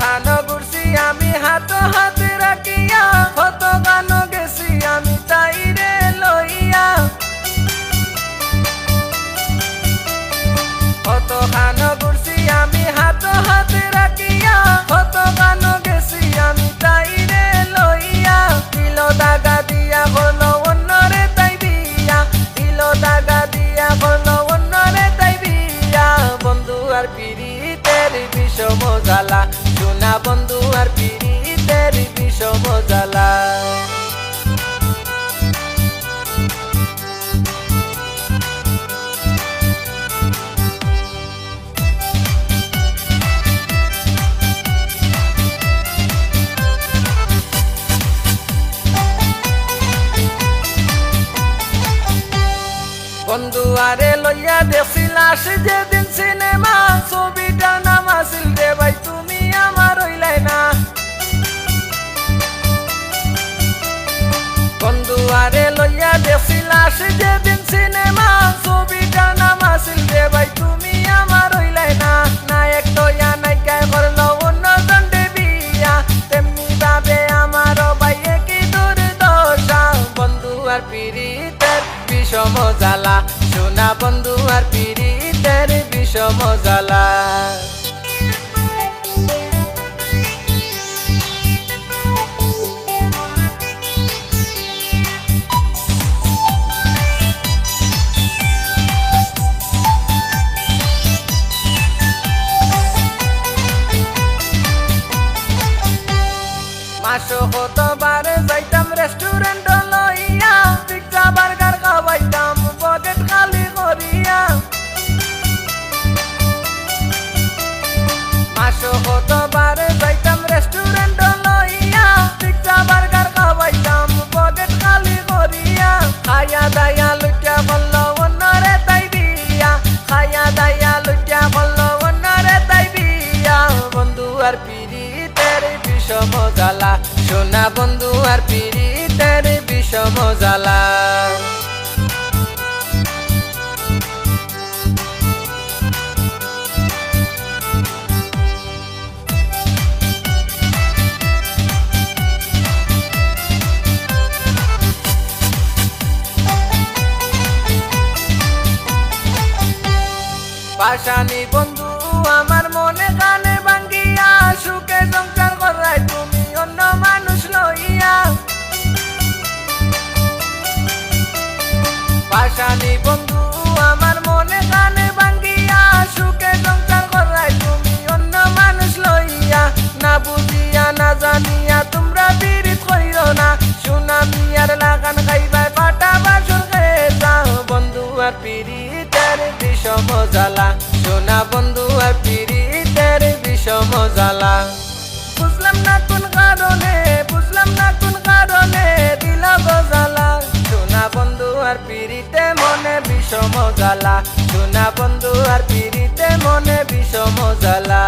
খানো ঘুরছি আমি হাত হাতে রাখিয়া, কত গানো গেছি আমি তাইরে লইয়া। কত খানো ঘুরছি আমি হাত হাতে রাখিয়া, কত গানো গেছি আমি তাইরে লইয়া। দিল দাগা দিয়া হলো অন্যরে তাই বিয়া, দিল দাগা দিয়া হলো অন্যরে তাই বিয়া। বন্ধু আর পিরিতের বিষম জ্বালা, সোনা বন্ধু আর পিরিতের বিষম জ্বালা। বন্ধু আরে লইয়া দেখছিলাস যেদিন সিনেমা, ছবিটার নাম আসিল রে ভাই তুমি আমার হইলাই না। বন্ধু আরে লইয়া দেখছিলাস যেদিন সিনেমা, ছবিটার নাম আসিল রে ভাই তুমি আমার হইলাই না। নায়ক লইয়া নায়িকায় করলো অন্য দণ্ডে বিয়া, তেমনি ভাবে আমারও ভাই একই দুর্দশা। বন্ধু আর পিরিতের বিষম জ্বালা, সোনা বন্ধু আর পিরিতের বিষম জ্বালা। মাসো কতবার যাইতাম রেস্টুরেন্ট লইয়া, পিজ্জা বার্গার খাওয়াইতাম পকেট খালি করিয়া। মাসো কতবার যাইতাম রেস্টুরেন্ট লইয়া, পিজ্জা বার্গার খাওয়াইতাম পকেট খালি করিয়া। খাইয়া দাইয়া লুটিয়া করলো অন্যরে তাই বিয়া, খাইয়া দাইয়া লুটিয়া করলো অন্যরে তাই বিয়া। বন্ধু আর পিরিতের বিষম জ্বালা, সোনা বন্ধু আর পিরিতের বিষম জ্বালা। পাশানি বন্ধু আমার মনে কানে ভাঙ্গিয়া, সুখে সংসার করাই তুমি অন্য মানুষ লইয়া। পাশানি বন্ধু আমার মনে কানে ভাঙ্গিয়া, সুখে সংসার করাই তুমি অন্য মানুষ লইয়া। না বুঝিয়া না জানিয়া তোমরা পিরিত কইরো না, সোনা মিয়ার লাগান খাইবাই পাটা বাসন খেয়ে যাও। বন্ধু আর পিরিতের বিষম জ্বালা, সোনা বন্ধু আর পিরিতের বিষম জ্বালা। বুঝলাম না কোন কারণে, বুঝলাম না কোন কারণে দিল গো জ্বালা, সোনা বন্ধু আর পিরিতে মনে বিষম জ্বালা, সোনা বন্ধু আর পিরিতে মনে বিষম জ্বালা।